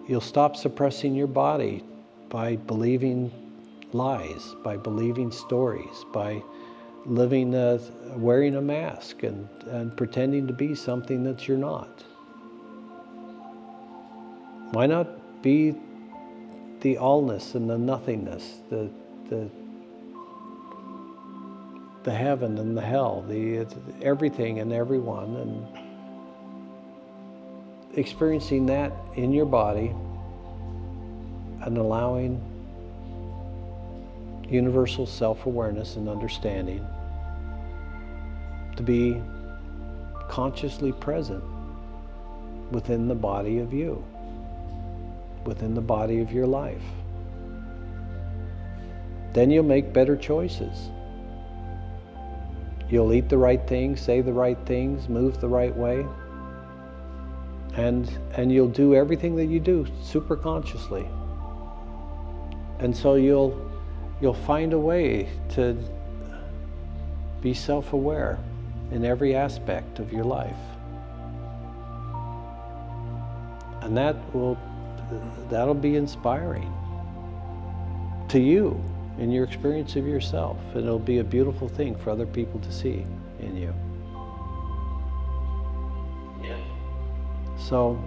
You'll stop suppressing your body by believing lies, by believing stories, by living, wearing a mask and pretending to be something that you're not. Why not be the allness and the nothingness, the heaven and the hell, the everything and everyone, and experiencing that in your body and allowing universal self-awareness and understanding to be consciously present within the body of you, within the body of your life. Then you'll make better choices. You'll eat the right things, say the right things, move the right way, and you'll do everything that you do super consciously. And so you'll find a way to Be self-aware in every aspect of your life. And that'll be inspiring to you in your experience of yourself. And it'll be a beautiful thing for other people to see in you. Yes. So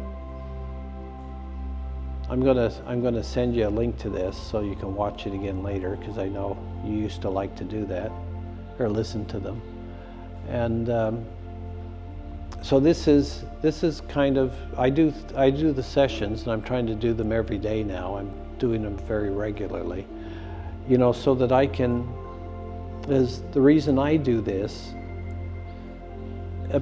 I'm gonna send you a link to this so you can watch it again later, because I know you used to like to do that or listen to them. And so this is kind of, I do the sessions, and I'm trying to do them every day now. I'm doing them very regularly, you know, so that I can, is the reason I do this,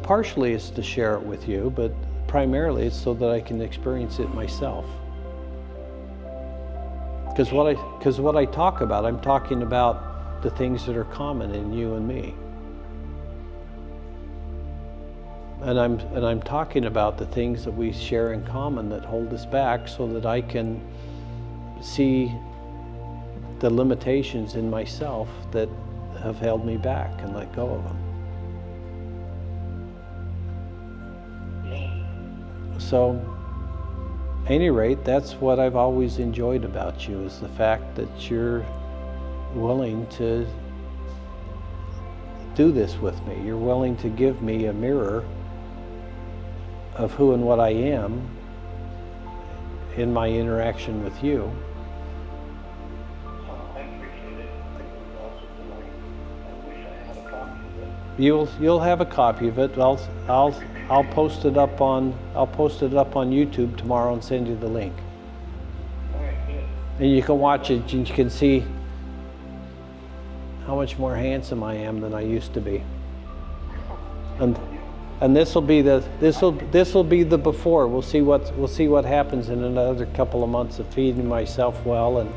partially is to share it with you, but primarily it's so that I can experience it myself. Because what I talk about, I'm talking about the things that are common in you and me. And I'm talking about the things that we share in common that hold us back, so that I can see the limitations in myself that have held me back and let go of them. So, at any rate, that's what I've always enjoyed about you, is the fact that you're willing to do this with me. You're willing to give me a mirror of who and what I am in my interaction with you. I appreciate it. I think it was also tonight. I wish I had a copy of it. You'll have a copy of it. I'll post it up on YouTube tomorrow and send you the link. All right, good. And you can watch it, and you can see how much more handsome I am than I used to be. And this will be the before. We'll see what happens in another couple of months of feeding myself well and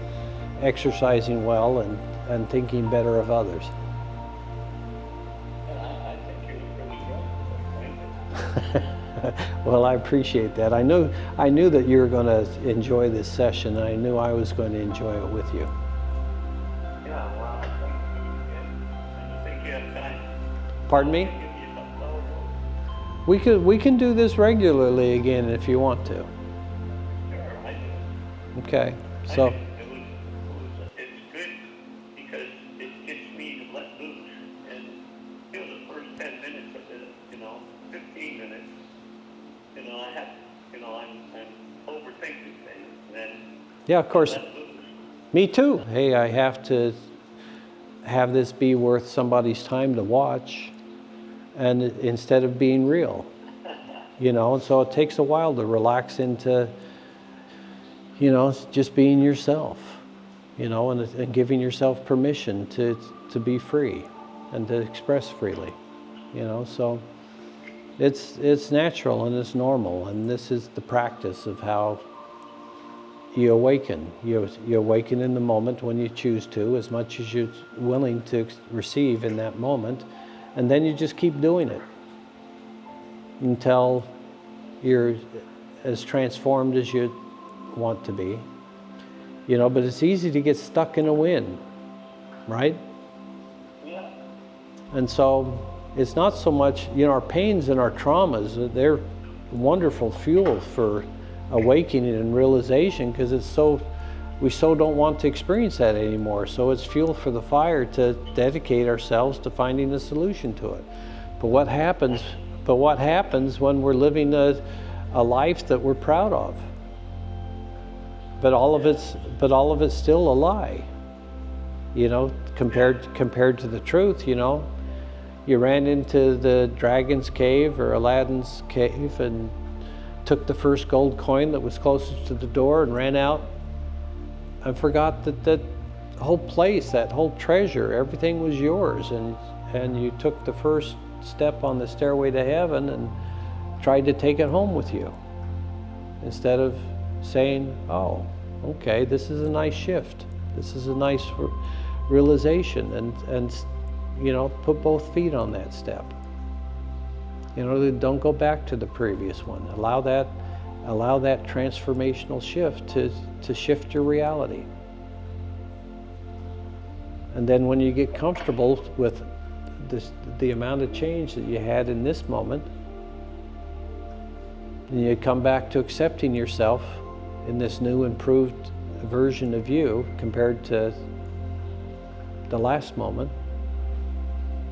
exercising well and thinking better of others. And I think you're really good. Well, I appreciate that. I knew that you were going to enjoy this session, and I knew I was going to enjoy it with you. Yeah, well, I think you have time. Pardon me? Give you some lower. We can do this regularly again if you want to. Sure, I do. Okay. I So think it's good because it gets me to let loose, and you know, the first 10 minutes of it, 15 minutes, I'm overthinking things, and then yeah, of course. let loose. Me too. Hey, I have to have this be worth somebody's time to watch, and instead of being real, and so it takes a while to relax into, just being yourself, and giving yourself permission to be free and to express freely, so it's natural and it's normal, and this is the practice of how you awaken. You awaken in the moment when you choose to, as much as you're willing to receive in that moment, and then you just keep doing it until you're as transformed as you want to be. But it's easy to get stuck in a wind, right? Yeah. And so it's not so much, our pains and our traumas, they're wonderful fuel for awakening and realization, because we so don't want to experience that anymore. So it's fuel for the fire to dedicate ourselves to finding a solution to it. But what happens when we're living a life that we're proud of? But all of it's still a lie, compared to the truth. You ran into the dragon's cave or Aladdin's cave and took the first gold coin that was closest to the door and ran out and forgot that whole place, that whole treasure, everything was yours, and you took the first step on the stairway to heaven and tried to take it home with you, instead of saying, oh, okay, this is a nice shift, this is a nice realization, and put both feet on that step. Don't go back to the previous one. Allow that transformational shift to shift your reality. And then when you get comfortable with the amount of change that you had in this moment, and you come back to accepting yourself in this new, improved version of you compared to the last moment,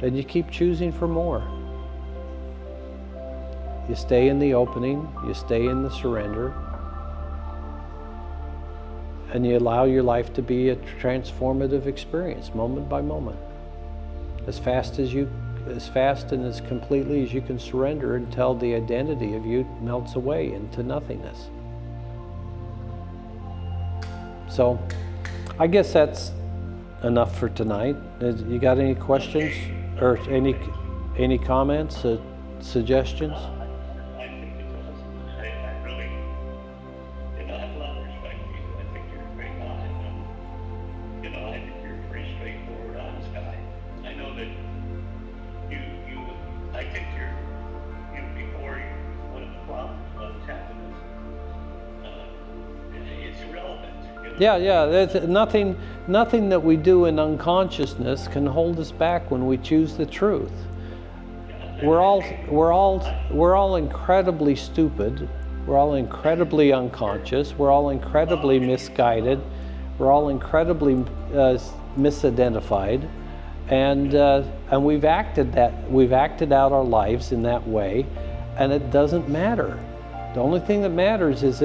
and you keep choosing for more. You stay in the opening, you stay in the surrender, and you allow your life to be a transformative experience, moment by moment. As fast and as completely as you can surrender until the identity of you melts away into nothingness. So, I guess that's enough for tonight. You got any questions or any comments, suggestions? I think it does. I really, I have a lot of respect for you. I think you're a great guy. I think you're a pretty straightforward, honest guy. I know that I think before one of the problems was happiness. It's relevant. Yeah. There's nothing that we do in unconsciousness can hold us back when we choose the truth. We're all incredibly stupid. We're all incredibly unconscious. We're all incredibly misguided. We're all incredibly misidentified, and we've acted out our lives in that way, and it doesn't matter. The only thing that matters is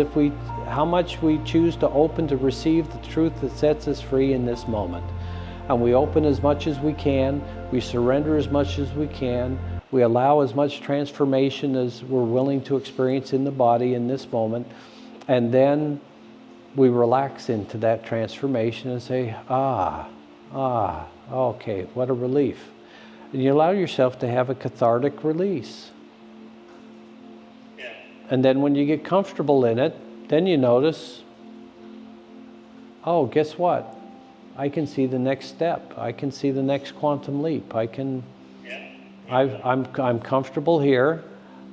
how much we choose to open to receive the truth that sets us free in this moment. And we open as much as we can. We surrender as much as we can. We allow as much transformation as we're willing to experience in the body in this moment. And then we relax into that transformation and say, okay, what a relief. And you allow yourself to have a cathartic release. Yeah. And then when you get comfortable in it, then you notice, oh, guess what? I can see the next step. I can see the next quantum leap. I'm comfortable here,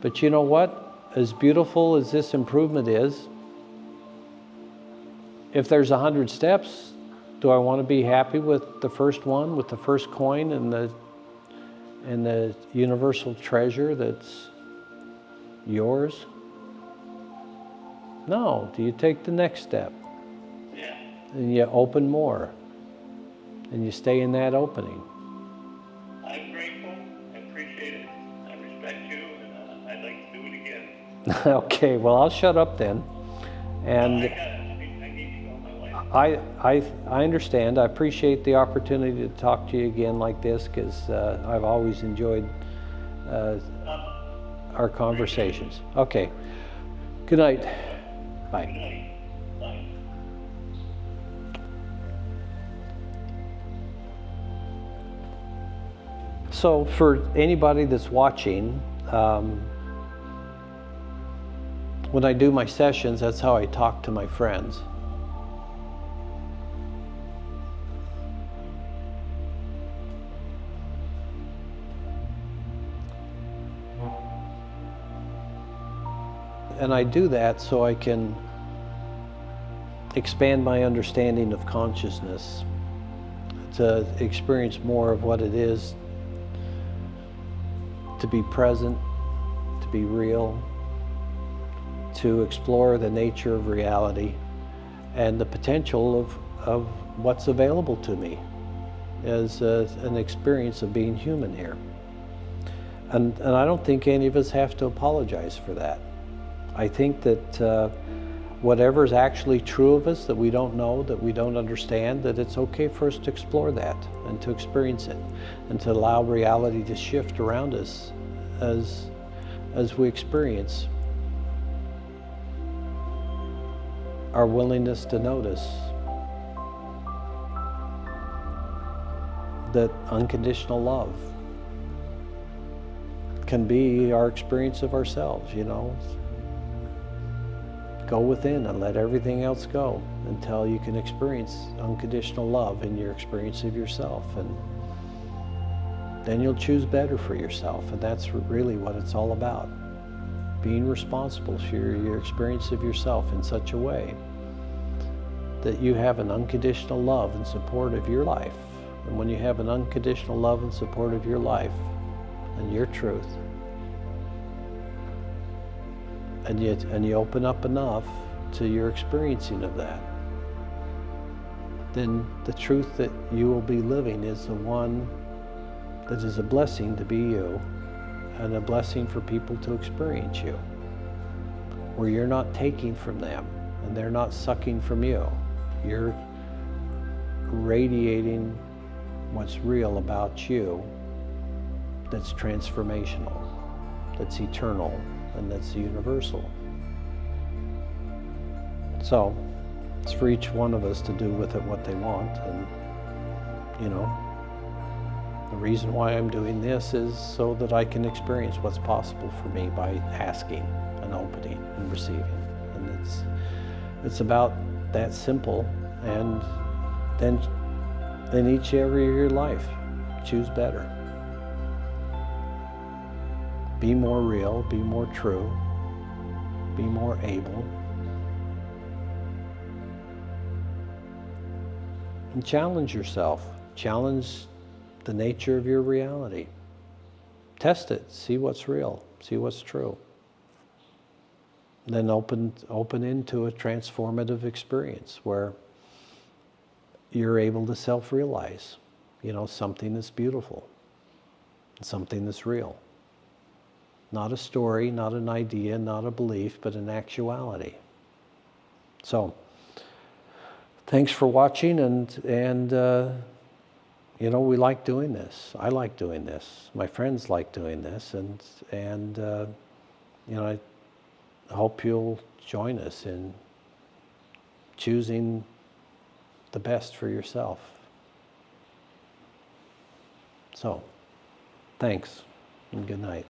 but you know what? As beautiful as this improvement is, if there's 100 steps, do I want to be happy with the first one, with the first coin and the universal treasure that's yours? No. Do you take the next step? Yeah. And you open more, and you stay in that opening. I'm grateful. I appreciate it. I respect you, and I'd like to do it again. Okay, well, I'll shut up then. And I need to go. My wife. I understand. I appreciate the opportunity to talk to you again like this, because I've always enjoyed our conversations. Okay. Good night. Bye. Good night. Bye. So for anybody that's watching, when I do my sessions, that's how I talk to my friends. And I do that so I can expand my understanding of consciousness, to experience more of what it is to be present, to be real, to explore the nature of reality and the potential of what's available to me as an experience of being human here. And I don't think any of us have to apologize for that. I think that whatever's actually true of us that we don't know, that we don't understand, that it's okay for us to explore that and to experience it and to allow reality to shift around us as we experience our willingness to notice that unconditional love can be our experience of ourselves, Go within and let everything else go until you can experience unconditional love in your experience of yourself. And then you'll choose better for yourself. And that's really what it's all about. Being responsible for your experience of yourself in such a way that you have an unconditional love and support of your life and when you have an unconditional love and support of your life and your truth, and you open up enough to your experiencing of that, then the truth that you will be living is the one that is a blessing to be you and a blessing for people to experience you, where you're not taking from them and they're not sucking from you. You're radiating what's real about you that's transformational, that's eternal, and that's universal. So it's for each one of us to do with it what they want. And you know, the reason why I'm doing this is so that I can experience what's possible for me by asking and opening and receiving. And it's about that simple. And then each area of your life, choose better. Be more real, be more true, be more able. And challenge yourself. Challenge the nature of your reality. Test it, see what's real, see what's true. Then open into a transformative experience where you're able to self-realize, you know, something that's beautiful, something that's real. Not a story, not an idea, not a belief, but an actuality. So, thanks for watching, and you know, we like doing this. I like doing this. My friends like doing this, and you know, I hope you'll join us in choosing the best for yourself. So, thanks, and good night.